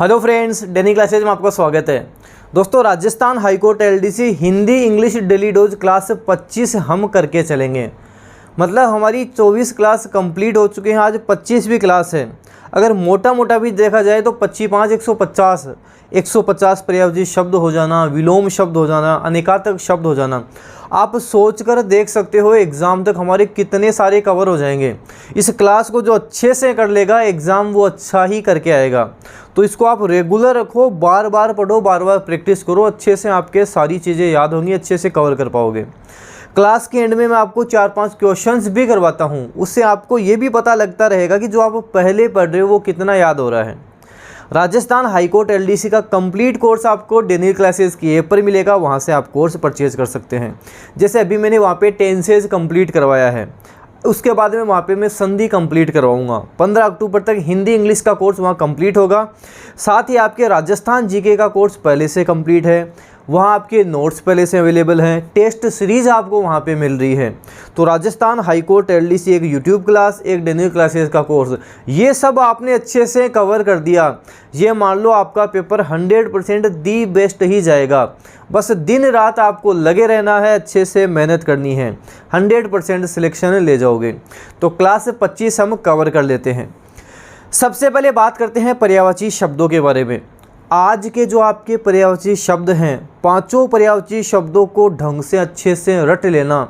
Hello friends, daily classes में आपका स्वागत है। दोस्तों, Rajasthan high court LDC Hindi English daily dose class 25 हम करके चलेंगे। मतलब हमारी 24 क्लास कंप्लीट हो चुके हैं, आज 25वीं क्लास है। अगर मोटा मोटा भी देखा जाए तो 25 5 150 पर्यायवाची शब्द हो जाना, विलोम शब्द हो जाना, अनेकार्थक शब्द हो जाना। आप सोचकर देख सकते हो एग्ज़ाम तक हमारे कितने सारे कवर हो जाएंगे। इस क्लास को जो अच्छे से कर लेगा एग्ज़ाम वो अच्छा ही करके आएगा। तो इसको आप रेगुलर रखो, बार बार पढ़ो, बार बार प्रैक्टिस करो, अच्छे से आपके सारी चीज़ें याद होंगी, अच्छे से कवर कर पाओगे। क्लास के एंड में मैं आपको 4-5 क्वेश्चंस भी करवाता हूँ, उससे आपको ये भी पता लगता रहेगा कि जो आप पहले पढ़ रहे हो वो कितना याद हो रहा है। राजस्थान हाईकोर्ट एलडीसी का कंप्लीट कोर्स आपको डेली क्लासेस की ऐप पर मिलेगा, वहाँ से आप कोर्स परचेज कर सकते हैं। जैसे अभी मैंने वहाँ पे टेंसेज कंप्लीट करवाया है, उसके बाद में वहाँ पे मैं संधि कंप्लीट करवाऊँगा। 15 अक्टूबर तक हिंदी इंग्लिश का कोर्स वहाँ कंप्लीट होगा। साथ ही आपके राजस्थान जीके का कोर्स पहले से कंप्लीट है, वहाँ आपके नोट्स पहले से अवेलेबल हैं, टेस्ट सीरीज़ आपको वहाँ पे मिल रही है। तो राजस्थान हाईकोर्ट एलडीसी एक यूट्यूब क्लास, एक डेली क्लासेस का कोर्स, ये सब आपने अच्छे से कवर कर दिया, ये मान लो आपका पेपर 100% दी बेस्ट ही जाएगा। बस दिन रात आपको लगे रहना है, अच्छे से मेहनत करनी है, 100% सिलेक्शन ले जाओगे। तो क्लास 25 हम कवर कर लेते हैं। सबसे पहले बात करते हैं पर्यायवाची शब्दों के बारे में। आज के जो आपके पर्यायवाची शब्द हैं, 5 पर्यायवाची शब्दों को ढंग से अच्छे से रट लेना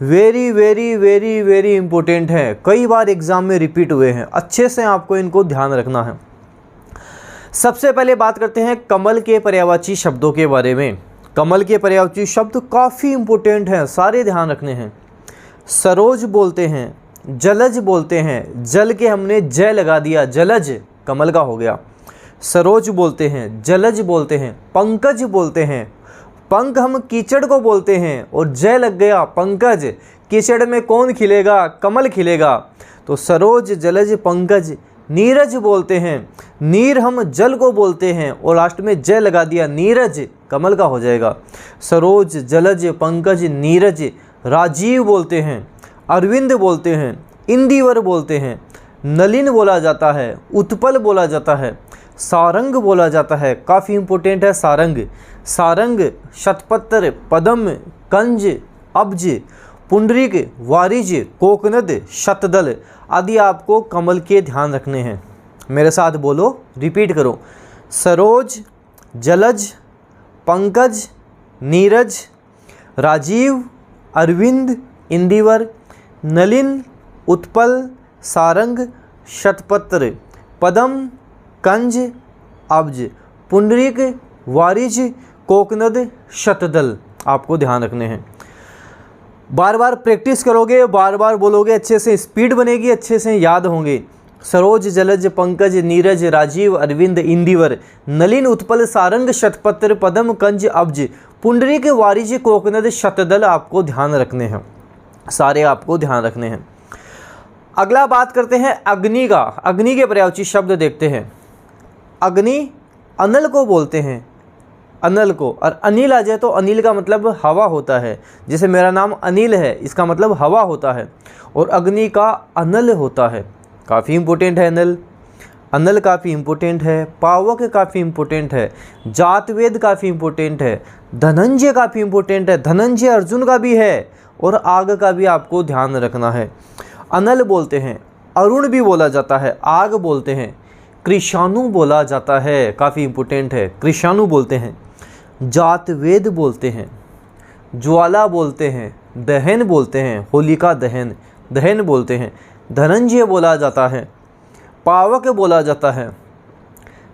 very very very very important है। कई बार एग्जाम में रिपीट हुए हैं, अच्छे से आपको इनको ध्यान रखना है। सबसे पहले बात करते हैं कमल के पर्यायवाची शब्दों के बारे में। कमल के पर्यायवाची शब्द काफ़ी इंपॉर्टेंट हैं, सारे ध्यान रखने हैं। सरोज बोलते हैं, जलज बोलते हैं, जल के हमने जय लगा दिया, जलज कमल का हो गया। सरोज बोलते हैं, जलज बोलते हैं, पंकज बोलते हैं, पंख हम कीचड़ को बोलते हैं और जय लग गया पंकज। कीचड़ में कौन खिलेगा? कमल खिलेगा। तो सरोज जलज पंकज। नीरज बोलते हैं, नीर हम जल को बोलते हैं और लास्ट में जय लगा दिया, नीरज कमल का हो जाएगा। सरोज जलज पंकज नीरज। राजीव बोलते हैं, अरविंद बोलते हैं, इंदिवर बोलते हैं, नलिन बोला जाता है, उत्पल बोला जाता है, सारंग बोला जाता है, काफ़ी इंपॉर्टेंट है सारंग। सारंग, शतपत्र, पदम, कंज, अब्ज, पुंडरीक, वारिज, कोकनद, शतदल आदि आपको कमल के ध्यान रखने हैं। मेरे साथ बोलो, रिपीट करो। सरोज, जलज, पंकज, नीरज, राजीव, अरविंद, इंदिवर, नलिन, उत्पल, सारंग, शतपत्र, पदम, कंज, अब्ज, पुंडरीक, वारिज, कोकनद, शतदल आपको ध्यान रखने हैं। बार बार प्रैक्टिस करोगे, बार बार बोलोगे, अच्छे से स्पीड बनेगी, अच्छे से याद होंगे। सरोज जलज पंकज नीरज राजीव अरविंद इंदिवर नलिन उत्पल सारंग शतपत्र पदम कंज अब्ज पुंडरीक वारिज कोकनद शतदल आपको ध्यान रखने हैं, सारे आपको ध्यान रखने हैं। अगला बात करते हैं अग्नि का। अग्नि के पर्यायवाची शब्द देखते हैं। अग्नि अनल को बोलते हैं, अनल को, और अनिल आ जाए तो अनिल का मतलब हवा होता है। जैसे मेरा नाम अनिल है, इसका मतलब हवा होता है, और अग्नि का अनल होता है। काफ़ी इंपॉर्टेंट है अनल, अनल काफ़ी इंपॉर्टेंट है। पावक काफ़ी इंपॉर्टेंट है। जातवेद काफ़ी इंपॉर्टेंट है। धनंजय काफ़ी इंपॉर्टेंट है, धनंजय अर्जुन का भी है, और आग का भी आपको ध्यान रखना है। अनल बोलते हैं, अरुण भी बोला जाता है, आग बोलते हैं, कृषाणु बोला जाता है, काफ़ी इंपॉर्टेंट है, कृषाणु बोलते हैं। जातवेद बोलते हैं, ज्वाला बोलते हैं, दहन बोलते हैं, होलिका दहन, दहन बोलते हैं। धनंजय बोला जाता है, पावक बोला जाता है,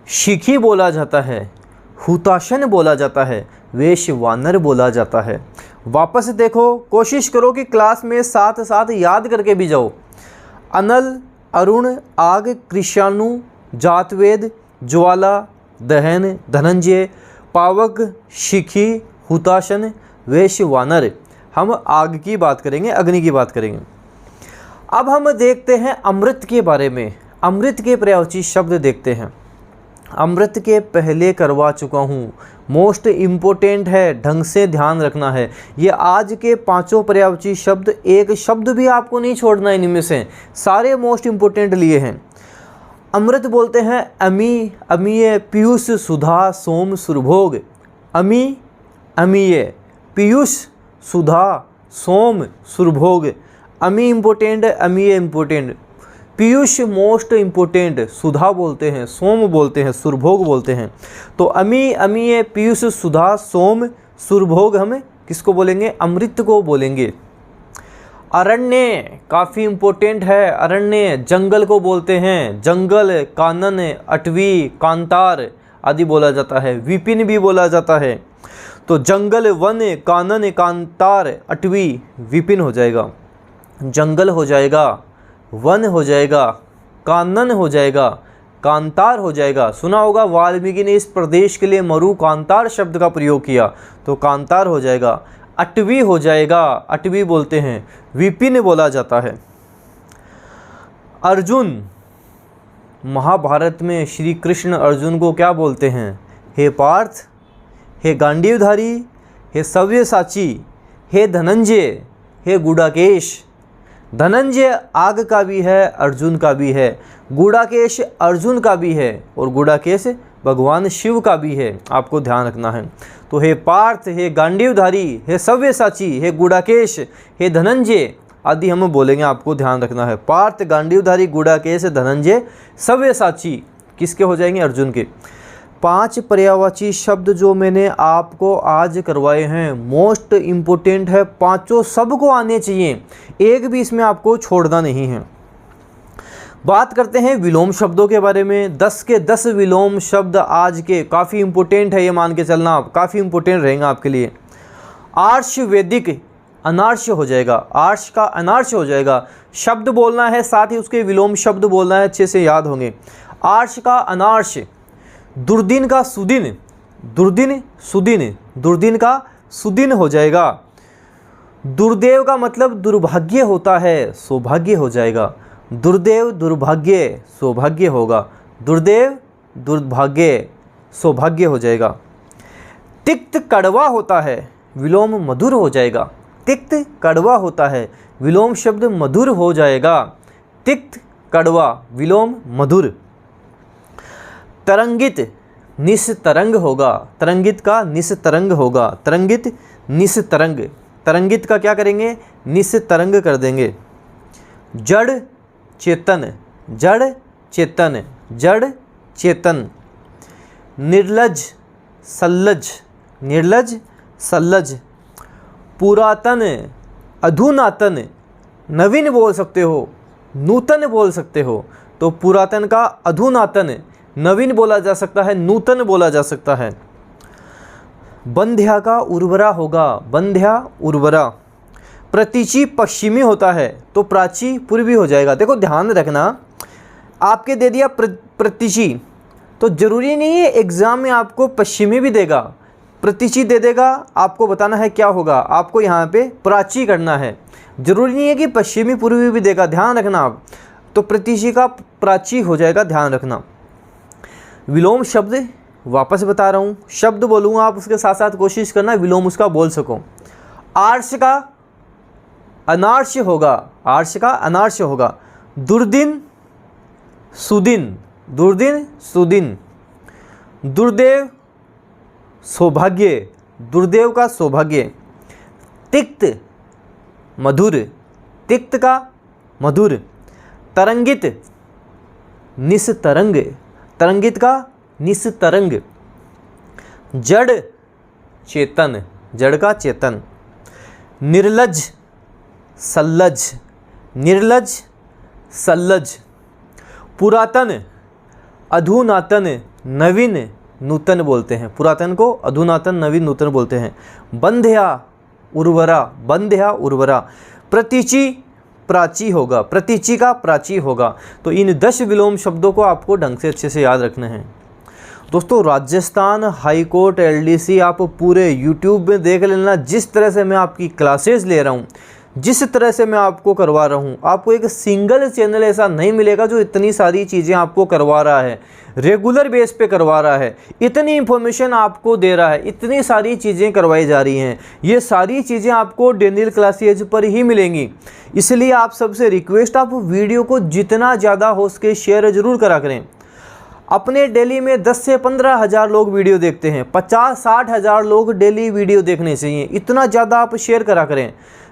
शिखी बोला जाता है, हुताशन बोला जाता है, वेशवानर बोला जाता है। वापस देखो, कोशिश करो कि क्लास में साथ साथ याद करके भी जाओ। अनल, अरुण, आग, कृषाणु, जातवेद, ज्वाला, दहन, धनंजय, पावक, शिखी, हुताशन, वेशवानर। हम आग की बात करेंगे, अग्नि की बात करेंगे। अब हम देखते हैं अमृत के बारे में। अमृत के पर्यायवाची शब्द देखते हैं। अमृत के पहले करवा चुका हूँ, मोस्ट इम्पोर्टेंट है, ढंग से ध्यान रखना है। ये आज के 5 पर्यायवाची शब्द, एक शब्द भी आपको नहीं छोड़ना इनमें से, सारे मोस्ट इम्पोर्टेंट लिए हैं। अमृत बोलते हैं अमी, अमीय, पीयूष, सुधा, सोम, सुरभोग। अमी, अमीय, पीयूष, सुधा, सोम, सुरभोग। अमी important, अमीय important, Piyush most important, सुधा बोलते हैं, सोम बोलते हैं, सुरभोग बोलते हैं। तो अमी, अमीय, पीयूष, सुधा, सोम, सुरभोग हम किसको बोलेंगे? अमृत को बोलेंगे। अरण्य काफ़ी इम्पोर्टेंट है, अरण्य जंगल को बोलते हैं, जंगल, कानन, अटवी, कांतार आदि बोला जाता है, विपिन भी बोला जाता है। तो जंगल, वन, कानन, कांतार, अटवी, विपिन हो जाएगा, जंगल हो जाएगा, वन हो जाएगा, कानन हो जाएगा, कांतार हो जाएगा। सुना होगा वाल्मीकि ने इस प्रदेश के लिए मरु कांतार शब्द का प्रयोग किया, तो कांतार हो जाएगा। अटवी हो जाएगा, अटवी बोलते हैं, विपिन बोला जाता है। अर्जुन, महाभारत में श्री कृष्ण अर्जुन को क्या बोलते हैं? हे पार्थ, हे गांडीवधारी, हे सव्यसाची, हे धनंजय, हे गुडाकेश। धनंजय आग का भी है, अर्जुन का भी है, गुडाकेश अर्जुन का भी है और गुडाकेश भगवान शिव का भी है, आपको ध्यान रखना है। तो हे पार्थ, हे गांडीवधारी, हे सव्यसाची, हे गुडाकेश, हे धनंजय आदि हम बोलेंगे, आपको ध्यान रखना है। पार्थ, गांडीवधारी, गुडाकेश, धनंजय, सव्यसाची किसके हो जाएंगे? अर्जुन के। 5 पर्यायवाची शब्द जो मैंने आपको आज करवाए हैं मोस्ट इम्पोर्टेंट है, पांचों सबको आने चाहिए, एक भी इसमें आपको छोड़ना नहीं है। बात करते हैं विलोम शब्दों के बारे में। 10 के 10 विलोम शब्द आज के काफ़ी इम्पोर्टेंट है, ये मान के चलना आप, काफ़ी इम्पोर्टेंट रहेंगे आपके लिए। आर्ष वैदिक अनार्ष हो जाएगा, आर्ष का अनार्ष हो जाएगा। शब्द बोलना है, साथ ही उसके विलोम शब्द बोलना है, अच्छे से याद होंगे। आर्ष का अनार्ष, दुर्दिन का सुदिन, दुर्दिन सुदिन, दुर्दिन का सुदिन हो जाएगा। दुर्देव का मतलब दुर्भाग्य होता है, सौभाग्य हो जाएगा। दुर्देव दुर्भाग्य, सौभाग्य होगा। दुर्देव दुर्भाग्य, सौभाग्य हो जाएगा। तिक्त कड़वा होता है, विलोम मधुर हो जाएगा। तिक्त कड़वा होता है, विलोम शब्द मधुर हो जाएगा। तिक्त कड़वा, विलोम मधुर। तरंगित निस्तरंग होगा, तरंगित का निस्तरंग होगा। तरंगित निस्तरंग, तरंगित का क्या करेंगे? निस्तरंग कर देंगे। जड़ चेतन, जड़ चेतन, जड़ चेतन। निर्लज सल्लज, निर्लज सल्लज। पुरातन अधुनातन, नवीन बोल सकते हो, नूतन बोल सकते हो। तो पुरातन का अधुनातन, नवीन बोला जा सकता है, नूतन बोला जा सकता है। बंध्या का उर्वरा होगा, बंध्या उर्वरा। प्रतीची पश्चिमी होता है, तो प्राची पूर्वी हो जाएगा। देखो ध्यान रखना, आपके दे दिया प्रतीची, तो जरूरी नहीं है एग्जाम में आपको पश्चिमी भी देगा, प्रतीची दे देगा, आपको बताना है क्या होगा, आपको यहाँ पे प्राची करना है। जरूरी नहीं है कि पश्चिमी पूर्वी भी देगा, ध्यान रखना आप। तो प्रतीची का प्राची हो जाएगा, ध्यान रखना। विलोम शब्द वापस बता रहा हूँ, शब्द बोलूँगा, आप उसके साथ साथ कोशिश करना विलोम उसका बोल सको। आर्ष का अनार्ष होगा, आर्ष का अनार्ष होगा। दुर्दिन सुदिन, दुर्दिन सुदिन। दुर्देव सौभाग्य, दुर्देव का सौभाग्य। तिक्त मधुर, तिक्त का मधुर। तरंगित निस्तरंग, तरंगित का निस्तरंग। जड़ चेतन, जड़ का चेतन। निर्लज सल्लज, निर्लज सल्लज। पुरातन अधुनातन, नवीन नूतन बोलते हैं, पुरातन को अधुनातन नवीन नूतन बोलते हैं। बंध्या उर्वरा, बंध्या उर्वरा। प्रतीची प्राची होगा, प्रतीची का प्राची होगा। तो इन 10 विलोम शब्दों को आपको ढंग से अच्छे से याद रखने हैं। दोस्तों राजस्थान हाई कोर्ट एलडीसी आप पूरे यूट्यूब में देख लेना, जिस तरह से मैं आपकी क्लासेस ले रहा हूँ जिस तरह से मैं आपको करवा रहा हूँ, आपको एक सिंगल चैनल ऐसा नहीं मिलेगा जो इतनी सारी चीज़ें आपको करवा रहा है, रेगुलर बेस पे करवा रहा है, इतनी इन्फॉर्मेशन आपको दे रहा है, इतनी सारी चीज़ें करवाई जा रही हैं। ये सारी चीज़ें आपको डेनियल क्लासेज पर ही मिलेंगी। इसलिए आप सबसे रिक्वेस्ट, आप वीडियो को जितना ज़्यादा हो सके शेयर ज़रूर करा करें। अपने डेली में 10 से 15 हज़ार लोग वीडियो देखते हैं, 50-60 हज़ार लोग डेली वीडियो देखने चाहिए। इतना ज़्यादा आप शेयर करा करें।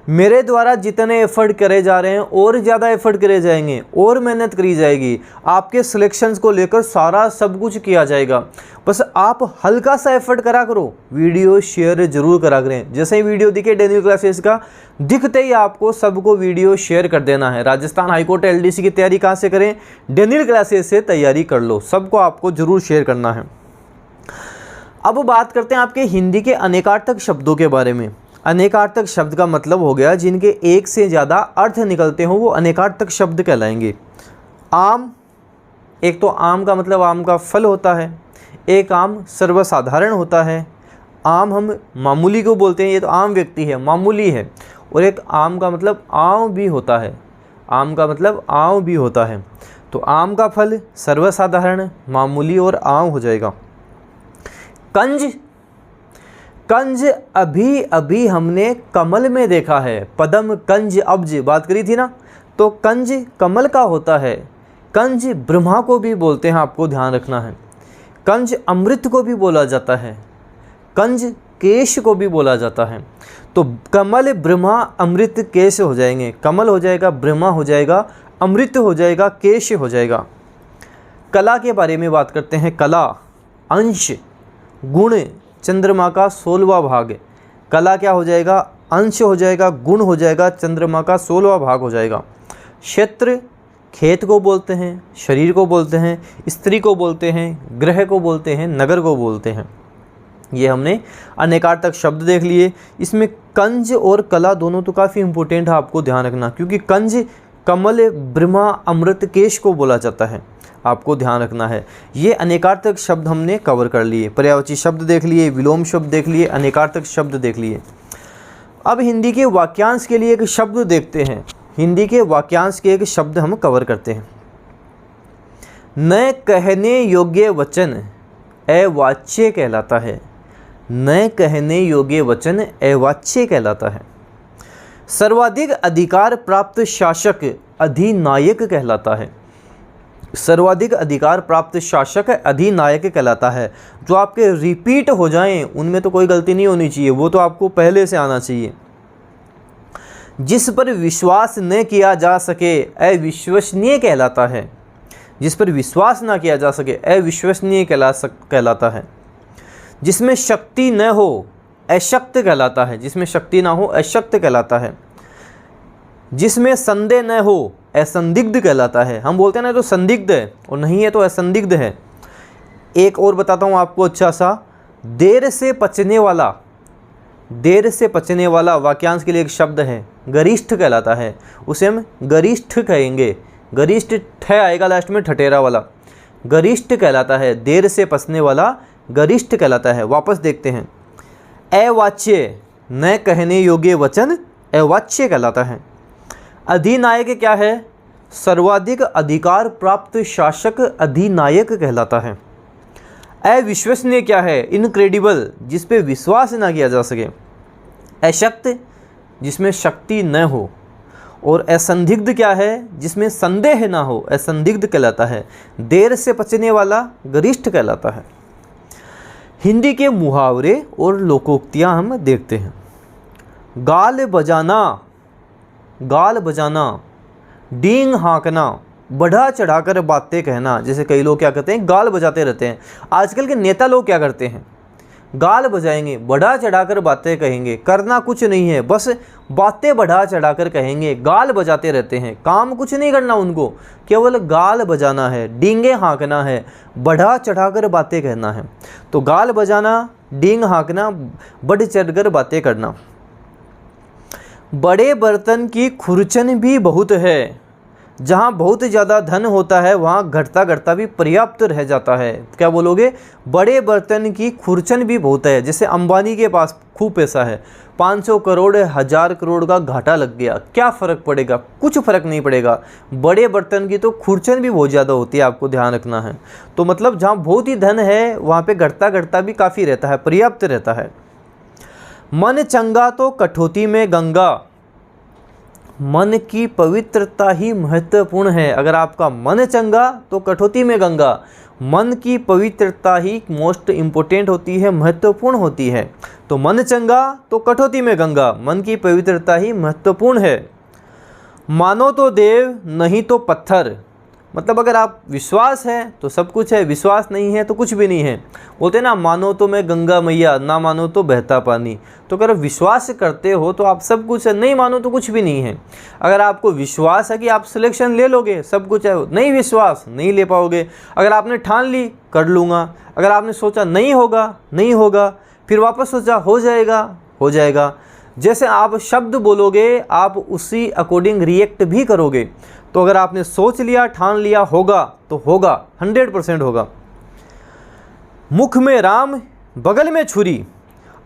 मेरे द्वारा जितने एफर्ट करे जा रहे हैं और ज़्यादा एफर्ट करे जाएंगे और मेहनत करी जाएगी, आपके सिलेक्शंस को लेकर सारा सब कुछ किया जाएगा। बस आप हल्का सा एफर्ट करा करो, वीडियो शेयर ज़रूर करा करें। जैसे ही वीडियो दिखे डेनियल क्लासेस का, दिखते ही आपको सबको वीडियो शेयर कर देना है। राजस्थान हाईकोर्ट LDC की तैयारी कहाँ से करें? डेनियल क्लासेस से तैयारी कर लो, सबको आपको ज़रूर शेयर करना है। अब बात करते हैं आपके हिंदी के अनेकार्थक शब्दों के बारे में। अनेकार्थक शब्द का मतलब हो गया जिनके एक से ज़्यादा अर्थ निकलते हों, वो अनेकार्थक शब्द कहलाएंगे। आम, एक तो आम का मतलब आम का फल होता है, एक आम सर्वसाधारण होता है। आम हम मामूली को बोलते हैं, ये तो आम व्यक्ति है, मामूली है। और एक आम का मतलब आम भी होता है, आम का मतलब आम भी होता है। तो आम का फल सर्वसाधारण, मामूली और आम हो जाएगा। कंज, कंज अभी अभी हमने कमल में देखा है, पदम कंज अब्ज बात करी थी ना, तो कंज कमल का होता है। कंज ब्रह्मा को भी बोलते हैं, आपको ध्यान रखना है। कंज अमृत को भी बोला जाता है, कंज केश को भी बोला जाता है। तो कमल, ब्रह्मा, अमृत, केश हो जाएंगे। कमल हो जाएगा, ब्रह्मा हो जाएगा, अमृत हो जाएगा, केश हो जाएगा। कला के बारे में बात करते हैं। कला, अंश, गुण, चंद्रमा का 16वां भाग। कला क्या हो जाएगा? अंश हो जाएगा, गुण हो जाएगा, चंद्रमा का 16वां भाग हो जाएगा। क्षेत्र, खेत को बोलते हैं, शरीर को बोलते हैं, स्त्री को बोलते हैं, ग्रह को बोलते हैं, नगर को बोलते हैं। ये हमने अनेकार्थक शब्द देख लिए। इसमें कंज और कला दोनों तो काफ़ी इंपॉर्टेंट है, आपको ध्यान रखना, क्योंकि कंज कमल, ब्रह्मा, अमृत, केश को बोला जाता है, आपको ध्यान रखना है। ये अनेकार्थक शब्द हमने कवर कर लिए। पर्यायवाची शब्द देख लिए, विलोम शब्द देख लिए, अनेकार्थक शब्द देख लिए। अब हिंदी के वाक्यांश के लिए एक शब्द देखते हैं। हिंदी के वाक्यांश के एक शब्द हम कवर करते हैं। न कहने योग्य वचन अवाच्य कहलाता है। न कहने योग्य वचन अवाच्य कहलाता है। सर्वाधिक अधिकार प्राप्त शासक अधिनायक कहलाता है। सर्वाधिक अधिकार प्राप्त शासक अधिनायक कहलाता है। जो आपके रिपीट हो जाएं उनमें तो कोई गलती नहीं होनी चाहिए, वो तो आपको पहले से आना चाहिए। जिस पर विश्वास न किया जा सके अविश्वसनीय कहलाता है। जिस पर विश्वास ना किया जा सके अविश्वसनीय कहलाता है। जिसमें शक्ति न हो अशक्त कहलाता है। जिसमें शक्ति ना हो अशक्त कहलाता है। जिसमें संदेह न हो असंदिग्ध कहलाता है। हम बोलते हैं ना तो संदिग्ध है और नहीं है तो असंदिग्ध है। एक और बताता हूँ आपको अच्छा सा, देर से पचने वाला। देर से पचने वाला वाक्यांश के लिए एक शब्द है, गरिष्ठ कहलाता है। उसे हम गरिष्ठ कहेंगे। गरिष्ठ ठ आएगा लास्ट में, ठठेरा वाला, गरिष्ठ कहलाता है। देर से पचने वाला गरिष्ठ कहलाता है। वापस देखते हैं। अवाच्य, न कहने योग्य वचन अवाच्य कहलाता है। अधिनायक क्या है? सर्वाधिक अधिकार प्राप्त शासक अधिनायक कहलाता है। अविश्वसनीय क्या है? इनक्रेडिबल, जिस पे विश्वास ना किया जा सके। अशक्त, जिसमें शक्ति न हो। और असंदिग्ध क्या है? जिसमें संदेह ना हो, असंदिग्ध कहलाता है। देर से पचने वाला गरिष्ठ कहलाता है। हिंदी के मुहावरे और लोकोक्तियाँ हम देखते हैं। गाल बजाना, गाल बजाना, डींग हाँकना, बढ़ा चढ़ाकर बातें कहना। जैसे कई लोग क्या करते हैं, गाल बजाते रहते हैं। आजकल के नेता लोग क्या करते हैं, गाल बजाएंगे, बढ़ा चढ़ाकर बातें कहेंगे, करना कुछ नहीं है, बस बातें बढ़ा चढ़ाकर कहेंगे, गाल बजाते रहते हैं, काम कुछ नहीं करना उनको, केवल गाल बजाना है, डींगे हाँकना है, बढ़ा चढ़ाकर बातें कहना है। तो गाल बजाना, डींग हाँकना, बढ़ चढ़कर बातें करना। बड़े बर्तन की खुरचन भी बहुत है, जहाँ बहुत ज़्यादा धन होता है वहाँ घटता घटता भी पर्याप्त रह जाता है। क्या बोलोगे? बड़े बर्तन की खुरचन भी बहुत है। जैसे अंबानी के पास खूब पैसा है, 500 करोड़ 1000 करोड़ का घाटा लग गया, क्या फ़र्क पड़ेगा? कुछ फ़र्क नहीं पड़ेगा। बड़े बर्तन की तो खुरचन भी बहुत ज़्यादा होती है, आपको ध्यान रखना है। तो मतलब जहाँ बहुत ही धन है वहाँ पे घटता घटता भी काफ़ी रहता है, पर्याप्त रहता है। मन चंगा तो कठौती में गंगा। मन की पवित्रता ही महत्वपूर्ण है। अगर आपका मन चंगा तो कठौती में गंगा। मन की पवित्रता ही मोस्ट इम्पोर्टेंट होती है, महत्वपूर्ण होती है। तो मन चंगा तो कठौती में गंगा, मन की पवित्रता ही महत्वपूर्ण है। मानो तो देव नहीं तो पत्थर। मतलब अगर आप विश्वास है तो सब कुछ है, विश्वास नहीं है तो कुछ भी नहीं है। बोलते ना, मानो तो मैं गंगा मैया, ना मानो तो बहता पानी। तो अगर विश्वास करते हो तो आप सब कुछ है, नहीं मानो तो कुछ भी नहीं है। अगर आपको विश्वास है कि आप सिलेक्शन ले लोगे, सब कुछ है, नहीं विश्वास नहीं ले पाओगे। अगर आपने ठान ली कर लूँगा, अगर आपने सोचा नहीं होगा, नहीं होगा, फिर वापस सोचा हो जाएगा, हो जाएगा। जैसे आप शब्द बोलोगे आप उसी अकॉर्डिंग रिएक्ट भी करोगे। तो अगर आपने सोच लिया, ठान लिया होगा तो होगा, 100% होगा। मुख में राम बगल में छुरी,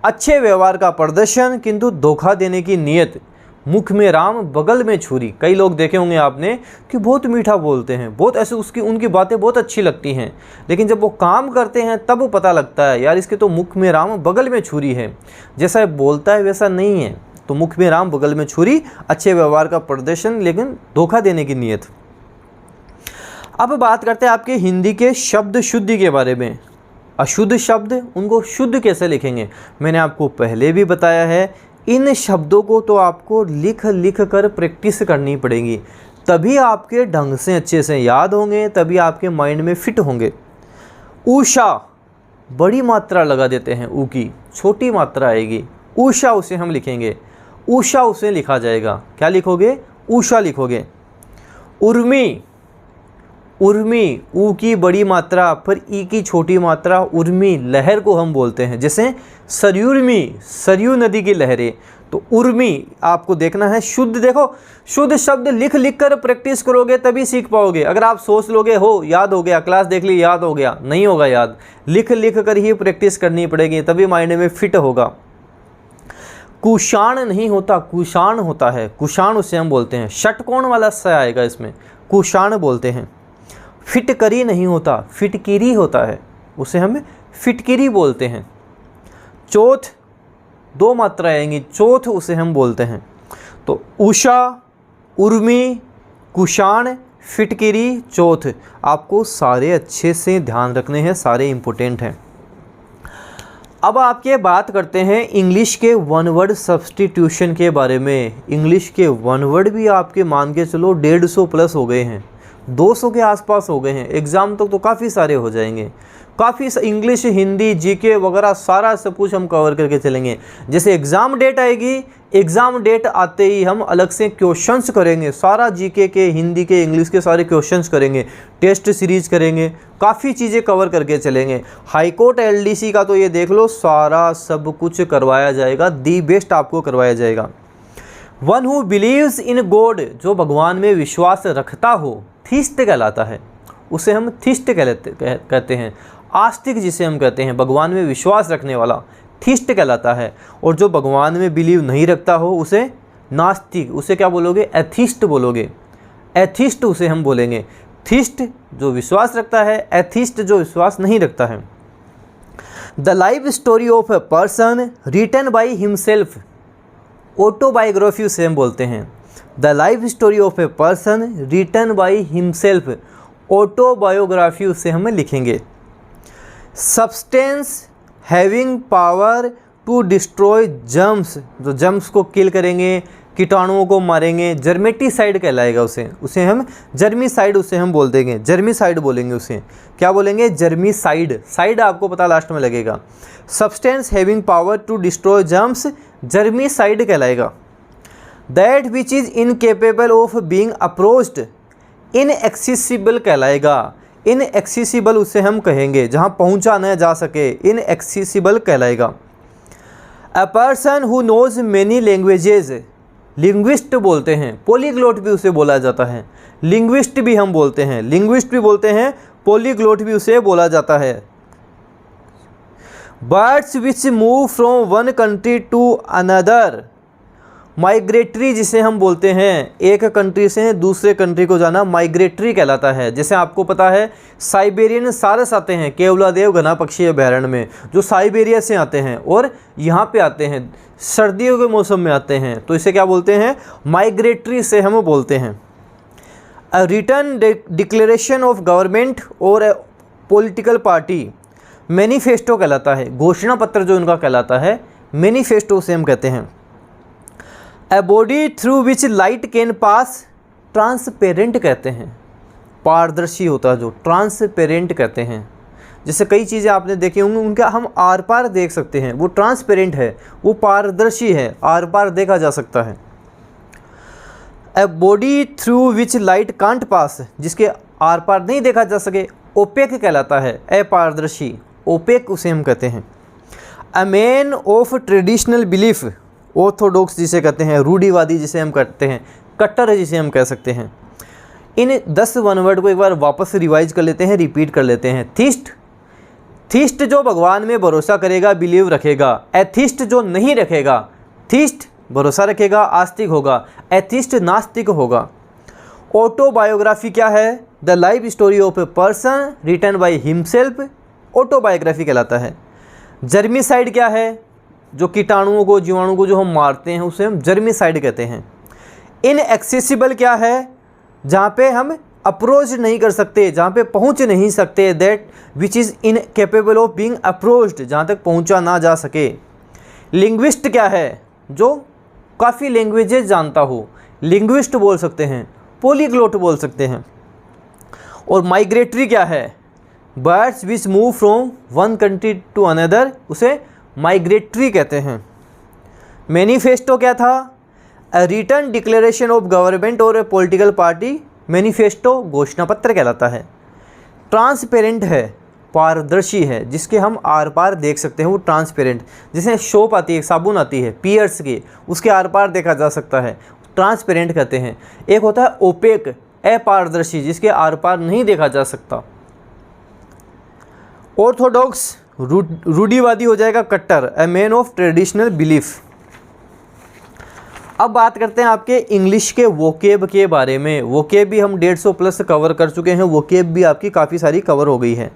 अच्छे व्यवहार का प्रदर्शन किंतु धोखा देने की नीयत। मुख में राम बगल में छुरी। कई लोग देखे होंगे आपने कि बहुत मीठा बोलते हैं, बहुत ऐसे उनकी बातें बहुत अच्छी लगती हैं, लेकिन जब वो काम करते हैं तब वो पता लगता है यार इसके तो मुख में राम बगल में छुरी है। जैसा बोलता है वैसा नहीं है। तो मुख में राम बगल में छुरी, अच्छे व्यवहार का प्रदर्शन लेकिन धोखा देने की नीयत। अब बात करते हैं आपके हिंदी के शब्द शुद्धि के बारे में। अशुद्ध शब्द, उनको शुद्ध कैसे लिखेंगे? मैंने आपको पहले भी बताया है। इन शब्दों को तो आपको लिख लिख कर प्रैक्टिस करनी पड़ेगी, तभी आपके ढंग से अच्छे से याद होंगे, तभी आपके माइंड में फिट होंगे। उषा, बड़ी मात्रा लगा देते हैं, ऊ की छोटी मात्रा आएगी, उषा उसे हम लिखेंगे, उषा उसे लिखा जाएगा। क्या लिखोगे? उषा लिखोगे। उर्मी, उर्मी, ऊ की बड़ी मात्रा पर ई की छोटी मात्रा, उर्मी लहर को हम बोलते हैं। जैसे सरयुर्मी, सरयू नदी की लहरें। तो उर्मी आपको देखना है शुद्ध। देखो, शुद्ध शब्द लिख लिख कर प्रैक्टिस करोगे तभी सीख पाओगे। अगर आप सोच लोगे हो याद हो गया, क्लास देख ली याद हो गया, नहीं होगा याद। लिख लिख कर ही प्रैक्टिस करनी पड़ेगी, तभी माइंड में फिट होगा। कुषाण नहीं होता, कुषाण होता है। कुषाण उसे हम बोलते हैं, षटकोण वाला स आएगा इसमें, कुषाण बोलते हैं। फिटकरी नहीं होता, फिटकिरी होता है, उसे हम फिटकिरी बोलते हैं। चौथ, दो मात्रा आएंगी, चौथ उसे हम बोलते हैं। तो उषा, उर्मी, कुषाण, फिटकिरी, चौथ, आपको सारे अच्छे से ध्यान रखने हैं, सारे इंपॉर्टेंट हैं। अब आपके बात करते हैं इंग्लिश के वन वर्ड सब्स्टिट्यूशन के बारे में। इंग्लिश के वन वर्ड भी आपके मान के चलो 150 प्लस हो गए हैं, 200 के आसपास हो गए हैं। एग्ज़ाम तक तो काफ़ी सारे हो जाएंगे। काफ़ी इंग्लिश, हिंदी, जीके वगैरह सारा सब कुछ हम कवर करके चलेंगे। जैसे एग्ज़ाम डेट आएगी, एग्ज़ाम डेट आते ही हम अलग से क्वेश्चंस करेंगे, सारा जीके के, हिंदी के, इंग्लिश के सारे क्वेश्चंस करेंगे, टेस्ट सीरीज करेंगे, काफ़ी चीज़ें कवर करके चलेंगे। हाई कोर्ट एलडीसी का तो ये देख लो, सारा सब कुछ करवाया जाएगा, दी बेस्ट आपको करवाया जाएगा। One who believes in God, जो भगवान में विश्वास रखता हो, थीस्ट कहलाता है, उसे हम थीस्ट कहते हैं। आस्तिक जिसे हम कहते हैं, भगवान में विश्वास रखने वाला, थीस्ट कहलाता है। और जो भगवान में बिलीव नहीं रखता हो उसे नास्तिक, उसे क्या बोलोगे? एथिस्ट बोलोगे। एथिस्ट उसे हम बोलेंगे। थीस्ट जो विश्वास रखता है, एथिस्ट जो विश्वास नहीं रखता है। The life story of a person written by himself, autobiography उसे हम बोलते हैं। The life story of a person written by himself, autobiography उसे हम लिखेंगे। Substance having power to destroy germs, जो जर्म्स को किल करेंगे, कीटाणुओं को मारेंगे, जर्मेटिसाइड कहलाएगा उसे, उसे हम जर्मीसाइड उसे हम बोल देंगे, जर्मीसाइड बोलेंगे उसे। क्या बोलेंगे? जर्मीसाइड। साइड आपको पता लास्ट में लगेगा। Substance having power to destroy germs, germicide कहलाएगा। That which is incapable of being approached, inaccessible कहलाएगा। इनएक्सेसिबल उसे हम कहेंगे, जहाँ पहुँचा न जा सके, इनएक्सेसिबल कहलाएगा। A person who knows many languages, linguist बोलते हैं, पॉलीग्लोट भी उसे बोला जाता है, लिंग्विस्ट भी हम बोलते हैं, लिंग्विस्ट भी बोलते हैं, पॉलीग्लोट भी उसे बोला जाता है। Birds which move from one country to another, migratory जिसे हम बोलते हैं, एक कंट्री से दूसरे कंट्री को जाना माइग्रेटरी कहलाता है। जैसे आपको पता है साइबेरियन सारस आते हैं केवलादेव घना पक्षी अभयारण्य में, जो साइबेरिया से आते हैं और यहाँ पे आते हैं, सर्दियों के मौसम में आते हैं, तो इसे क्या बोलते हैं, माइग्रेटरी से हम बोलते हैं। A written declaration of government और पॉलिटिकल पार्टी, मैनिफेस्टो कहलाता है, घोषणा पत्र जो उनका कहलाता है, मैनिफेस्टो से हम कहते हैं। ए body through which light can pass, transparent कहते हैं, पारदर्शी होता है जो, ट्रांसपेरेंट कहते हैं। जैसे कई चीज़ें आपने देखी होंगी उनका हम आर पार देख सकते हैं, वो ट्रांसपेरेंट है, वो पारदर्शी है, आर पार देखा जा सकता है। A body through which light can't pass, जिसके आर पार नहीं देखा जा सके, ओपेक कहलाता है, अपारदर्शी, ओपेक उसे हम कहते हैं। A man of traditional belief, Orthodox जिसे कहते हैं, रूढ़िवादी जिसे हम कहते हैं, कट्टर जिसे हम कह सकते हैं। इन 10 वन वर्ड को एक बार वापस रिवाइज कर लेते हैं, रिपीट कर लेते हैं। थीस्ट, थीस्ट जो भगवान में भरोसा करेगा, बिलीव रखेगा। एथिस्ट जो नहीं रखेगा, थीस्ट भरोसा रखेगा, आस्तिक होगा, एथिस्ट नास्तिक होगा। ऑटोबायोग्राफी क्या है, the life story of a person written by himself, autobiography कहलाता है। जर्मिसाइड क्या है, जो कीटाणुओं को, जीवाणुओं को जो हम मारते हैं उसे हम जर्मिसाइड कहते हैं। इनएक्सेसिबल क्या है, जहाँ पे हम अप्रोच नहीं कर सकते, जहाँ पे पहुँच नहीं सकते, that which is incapable of being approached, जहाँ तक पहुँचा ना जा सके। लिंग्विस्ट क्या है, जो काफ़ी लैंग्वेजेस जानता हो, लिंग्विस्ट बोल सकते हैं, पॉलीग्लोट बोल सकते हैं। और माइग्रेटरी क्या है, birds which move from one country to another, उसे माइग्रेटरी कहते हैं। मैनिफेस्टो क्या था, a written declaration of government और ए पॉलिटिकल पार्टी, मैनिफेस्टो घोषणा पत्र कहलाता है। ट्रांसपेरेंट है, पारदर्शी है, जिसके हम आर पार देख सकते हैं, वो ट्रांसपेरेंट। जैसे सोप आती है, साबुन आती है पियर्स की, उसके आर पार देखा जा सकता है, ट्रांसपेरेंट कहते हैं। एक होता है ओपेक, अपारदर्शी, जिसके आर पार नहीं देखा जा सकता। ऑर्थोडॉक्स रूढ़िवादी हो जाएगा, कट्टर, a man of traditional belief. अब बात करते हैं आपके इंग्लिश के वोकेब के बारे में। वोकेब भी हम 150 प्लस कवर कर चुके हैं, वोकेब भी आपकी काफ़ी सारी कवर हो गई है।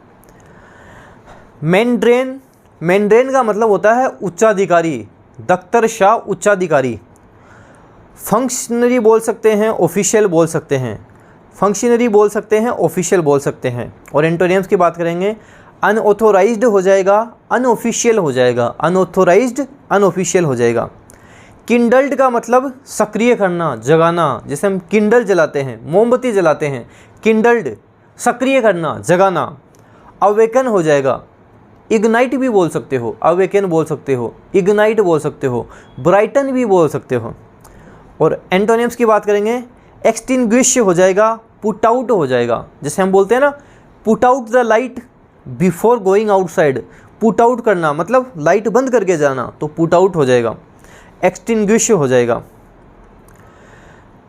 मैंड्रेन, मैंड्रेन का मतलब होता है उच्चाधिकारी, दख्तर शाह उच्चाधिकारी। फंक्शनरी बोल सकते हैं, ऑफिशियल बोल सकते हैं, फंक्शनरी बोल सकते हैं, ऑफिशियल बोल सकते हैं। और एंटोनिम्स की बात करेंगे, अनऑथोराइज्ड हो जाएगा, अनऑफिशियल हो जाएगा, अनऑथोराइज्ड अनऑफिशियल हो जाएगा। किंडल्ड का मतलब सक्रिय करना, जगाना, जैसे हम किंडल जलाते हैं, मोमबत्ती जलाते हैं, किंडल्ड सक्रिय करना, जगाना। अवेकन हो जाएगा, इग्नाइट भी बोल सकते हो, अवेकन बोल सकते हो, इग्नाइट बोल सकते हो, ब्राइटन भी बोल सकते हो। और एंटोनिम्स की बात करेंगे, एक्सटिंग्विश हो जाएगा, पुट आउट हो जाएगा, जैसे हम बोलते हैं ना, put out the light before going outside, put out करना मतलब लाइट बंद करके जाना, तो पुट आउट हो जाएगा, एक्सटिंग्विश हो जाएगा।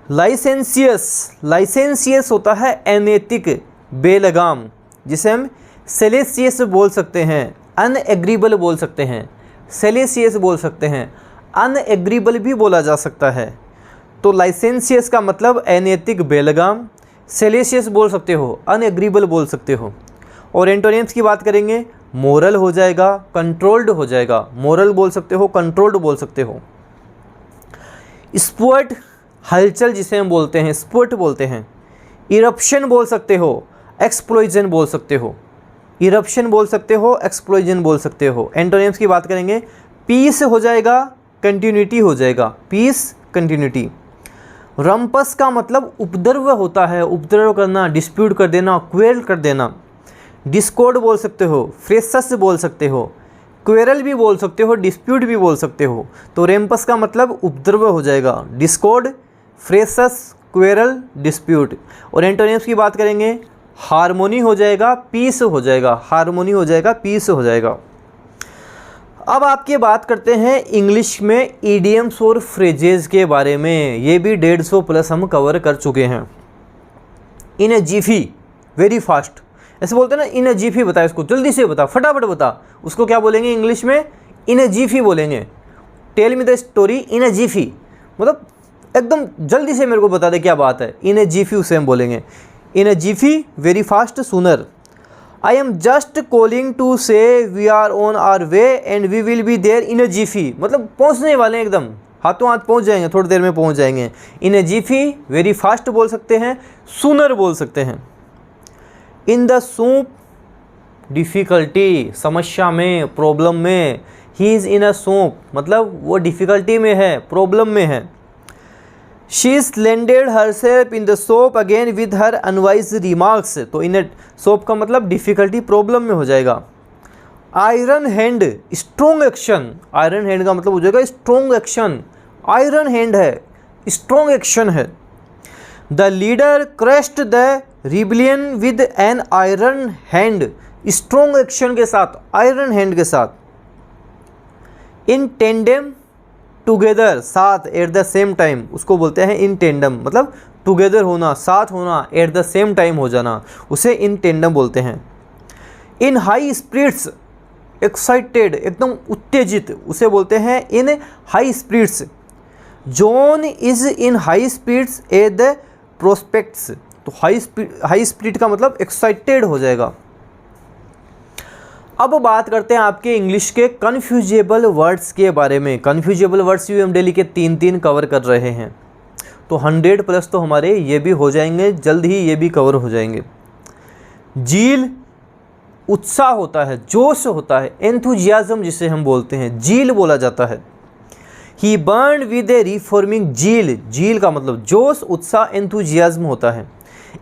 लाइसेंसियस, लाइसेंसियस होता है अनैतिक, बेलगाम, जिसे हम सेलेसियस बोल सकते हैं, अनएग्रीबल बोल सकते हैं, सेलेसियस बोल सकते हैं, अनएग्रीबल भी बोला जा सकता है। तो लाइसेंसियस का मतलब अनैतिक, बेलगाम, सेलेसियस बोल सकते हो, अनएग्रीबल बोल सकते हो। और एंटोनिम्स की बात करेंगे, मोरल हो जाएगा, कंट्रोल्ड हो जाएगा, मोरल बोल सकते हो, कंट्रोल्ड बोल सकते हो। स्पोर्ट, हलचल जिसे हम बोलते हैं, स्पोर्ट बोलते हैं। इरप्शन बोल सकते हो, एक्सप्लोजन बोल सकते हो, इरप्शन बोल सकते हो, एक्सप्लोजन बोल सकते हो। एंटोनिम्स की बात करेंगे, पीस हो जाएगा, कंटिन्यूटी हो जाएगा, पीस कंटिन्यूटी। रम्पस का मतलब उपद्रव होता है, उपद्रव करना, डिस्प्यूट कर देना, क्वेल कर देना। डिस्कॉर्ड बोल सकते हो, फ्रेसस बोल सकते हो, क्वेरल भी बोल सकते हो, डिस्प्यूट भी बोल सकते हो। तो रैम्पस का मतलब उपद्रव हो जाएगा, डिस्कॉर्ड, फ्रेसस, क्वेरल, डिस्प्यूट। और एंटोनिम्स की बात करेंगे, हारमोनी हो जाएगा, पीस हो जाएगा, हारमोनी हो जाएगा, पीस हो जाएगा। अब आपकी बात करते हैं इंग्लिश में ईडियम्स और फ्रेजेस के बारे में। ये भी 150 प्लस हम कवर कर चुके हैं। इन ए जीफी, वेरी फास्ट, ऐसे बोलते हैं ना, इन ए जीफी बता, इसको जल्दी से बता, फटाफट बता, उसको क्या बोलेंगे इंग्लिश में? इन ए जीफी बोलेंगे। Tell me the story in a jiffy, मतलब एकदम जल्दी से मेरे को बता दे क्या बात है। इन ए जीफी उसे हम बोलेंगे। In a jiffy, very fast, sooner. I am just calling to say we are on our way and we will be there in a jiffy, मतलब पहुंचने वाले हैं, एकदम हाथों हाथ पहुंच जाएंगे, थोड़ी देर में पहुंच जाएंगे। इन ए जीफी, वेरी फास्ट बोल सकते हैं, सूनर बोल सकते हैं। इन द सूप, डिफ़िकल्टी, समस्या में, प्रॉब्लम में। He is in a soup, मतलब वो डिफ़िकल्टी में है, प्रॉब्लम में है। She landed her self in the soap again with her unwise remarks, तो इन सोप का मतलब डिफ़िकल्टी, प्रॉब्लम में हो जाएगा। Iron hand, strong action, iron hand का मतलब हो जाएगा स्ट्रॉन्ग एक्शन, आयरन हैंड है, स्ट्रॉन्ग एक्शन है। The leader crushed the rebellion with an iron hand, strong action के साथ, आयरन हैंड के साथ। इन टेंडेम, टुगेदर, साथ, एट द सेम टाइम, उसको बोलते हैं इन टेंडम, मतलब टुगेदर होना, साथ होना, एट द सेम टाइम हो जाना, उसे इन टेंडम बोलते हैं। इन हाई स्पिरिट्स, एक्साइटेड, एकदम उत्तेजित, उसे बोलते हैं in high spirits. John is in high spirits at the prospects, तो हाई स्पिरिट का मतलब एक्साइटेड हो जाएगा। अब बात करते हैं आपके इंग्लिश के कन्फ्यूजेबल वर्ड्स के बारे में। कन्फ्यूजेबल वर्ड्स भी हम डेली के 3 कवर कर रहे हैं, तो 100 प्लस तो हमारे ये भी हो जाएंगे, जल्द ही ये भी कवर हो जाएंगे। जील, उत्साह होता है, जोश होता है, एंथुजियाज्म जिसे हम बोलते हैं, जील बोला जाता है। ही बर्न विद ए रिफॉर्मिंग जील, जील का मतलब जोश, उत्साह, एंथुजियाज्म होता है।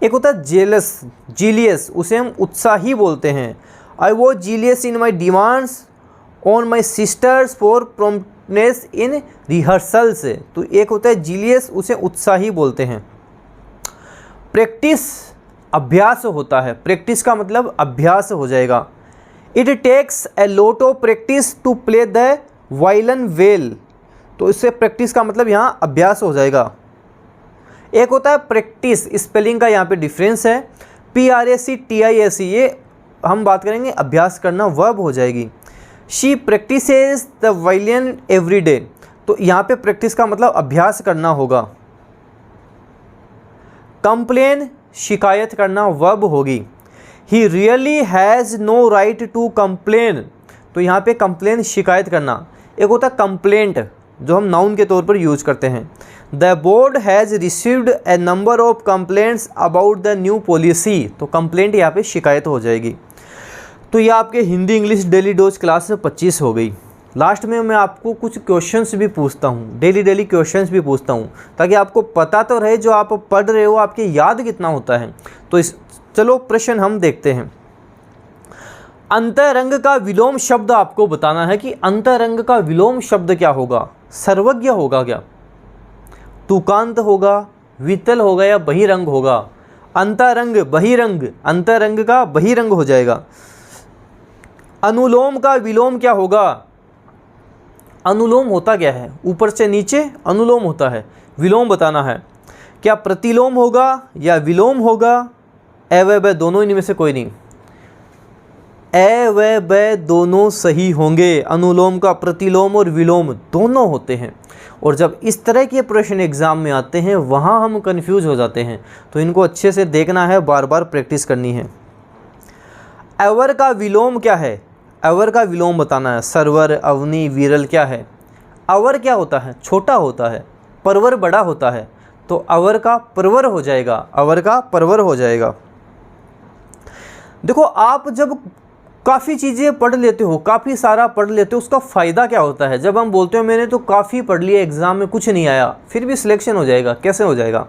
एक होता है जेलस, जीलियस, उसे हम उत्साही बोलते हैं। I was zealous in my demands on my sisters for promptness in rehearsals, तो एक होता है जीलियस, उसे उत्साही बोलते हैं। प्रैक्टिस, अभ्यास होता है, प्रैक्टिस का मतलब अभ्यास हो जाएगा। It takes a lot of practice to play the violin well, तो इससे प्रैक्टिस का मतलब यहाँ अभ्यास हो जाएगा। एक होता है प्रैक्टिस, स्पेलिंग का यहाँ पे डिफरेंस है, PRACTIS, ये हम बात करेंगे अभ्यास करना, वर्ब हो जाएगी। She practices the violin every day, तो यहाँ पे प्रैक्टिस का मतलब अभ्यास करना होगा। कंप्लेन, शिकायत करना, वर्ब होगी। He really has no right to complain, तो यहाँ पे कंप्लेन, शिकायत करना। एक होता है कंप्लेंट, जो हम नाउन के तौर पर यूज करते हैं। The board has received A number of complaints about the new policy, तो कंप्लेंट यहाँ पे शिकायत हो जाएगी। तो ये आपके Hindi English daily dose class 25 हो गई। लास्ट में मैं आपको कुछ क्वेश्चंस भी पूछता हूँ, डेली क्वेश्चंस भी पूछता हूँ, ताकि आपको पता तो रहे जो आप पढ़ रहे हो आपके याद कितना होता है। तो चलो प्रश्न हम देखते हैं। अंतरंग का विलोम शब्द आपको बताना है कि अंतरंग का विलोम शब्द क्या होगा। सर्वज्ञ होगा क्या, तुकांत होगा, वितल होगा या बहिरंग होगा। अंतरंग, बहिरंग, अंतरंग का बहिरंग हो जाएगा। अनुलोम का विलोम क्या होगा। अनुलोम होता क्या है, ऊपर से नीचे अनुलोम होता है, विलोम बताना है। क्या प्रतिलोम होगा या विलोम होगा। ए व ब दोनों इनमें से कोई नहीं, ए व ब दोनों सही होंगे। अनुलोम का प्रतिलोम और विलोम दोनों होते हैं, और जब इस तरह के प्रश्न एग्ज़ाम में आते हैं वहाँ हम कंफ्यूज हो जाते हैं, तो इनको अच्छे से देखना है, बार बार प्रैक्टिस करनी है। अवर का विलोम क्या है, अवर का विलोम बताना है। सरवर, अवनी, विरल क्या है। अवर क्या होता है, छोटा होता है, परवर बड़ा होता है, तो अवर का परवर हो जाएगा, अवर का परवर हो जाएगा। देखो आप जब काफ़ी चीज़ें पढ़ लेते हो, काफ़ी सारा पढ़ लेते हो, उसका फ़ायदा क्या होता है। जब हम बोलते हो मैंने तो काफ़ी पढ़ लिया, एग्ज़ाम में कुछ नहीं आया, फिर भी सिलेक्शन हो जाएगा, कैसे हो जाएगा।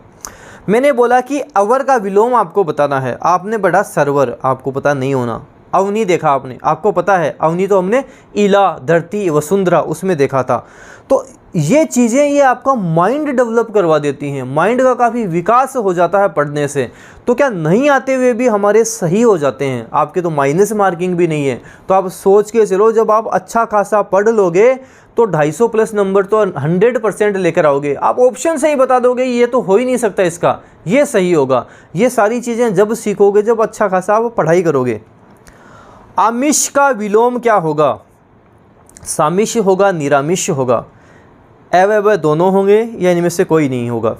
मैंने बोला कि अवर का विलोम आपको बताना है, आपने पढ़ा सर्वर, आपको पता नहीं होना, अवनी देखा आपने, आपको पता है अवनी तो हमने इला, धरती, वसुंधरा उसमें देखा था। तो ये चीज़ें ये आपका माइंड डेवलप करवा देती हैं, माइंड का काफ़ी विकास हो जाता है पढ़ने से। तो क्या नहीं आते हुए भी हमारे सही हो जाते हैं, आपके तो माइनस मार्किंग भी नहीं है। तो आप सोच के चलो, जब आप अच्छा खासा पढ़ लोगे तो 250 प्लस नंबर तो 100% लेकर आओगे। आप ऑप्शन से ही बता दोगे ये तो हो ही नहीं सकता इसका, ये सही होगा। ये सारी चीज़ें जब सीखोगे, जब अच्छा खासा आप पढ़ाई करोगे। आमिष का विलोम क्या होगा? सामिष होगा, निरामिष होगा, अव्यय दोनों होंगे या इनमें से कोई नहीं होगा।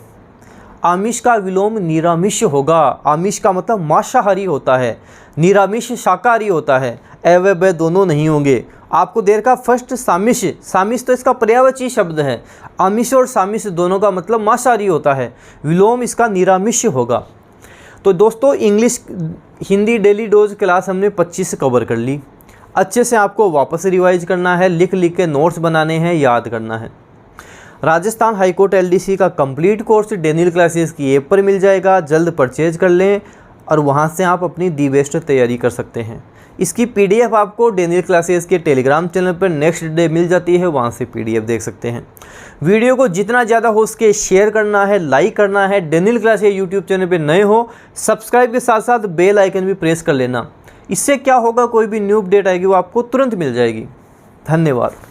आमिष का विलोम निरामिष होगा। आमिष का मतलब मांसाहारी होता है, निरामिष शाकाहारी होता है, अव्यय दोनों नहीं होंगे। आपको देर का फर्स्ट सामिष, सामिष तो इसका पर्यायवाची शब्द है, आमिष और सामिष दोनों का मतलब मांसाहारी होता है, विलोम इसका निरामिष होगा। तो दोस्तों English Hindi daily dose class हमने 25 कवर कर ली। अच्छे से आपको वापस रिवाइज करना है, लिख लिख के नोट्स बनाने हैं, याद करना है। राजस्थान हाईकोर्ट एलडीसी का कंप्लीट कोर्स डेनियल क्लासेस की ऐप पर मिल जाएगा, जल्द परचेज कर लें और वहां से आप अपनी दी बेस्ट तैयारी कर सकते हैं। इसकी पीडीएफ आपको डेनियल क्लासेस के टेलीग्राम चैनल पर नेक्स्ट डे मिल जाती है, वहां से पीडीएफ देख सकते हैं। वीडियो को जितना ज़्यादा हो सके शेयर करना है, लाइक करना है। डेनियल क्लासेस यूट्यूब चैनल पर नए हो, सब्सक्राइब के साथ साथ बेल आइकन भी प्रेस कर लेना। इससे क्या होगा, कोई भी न्यू अपडेट आएगी वो आपको तुरंत मिल जाएगी। धन्यवाद।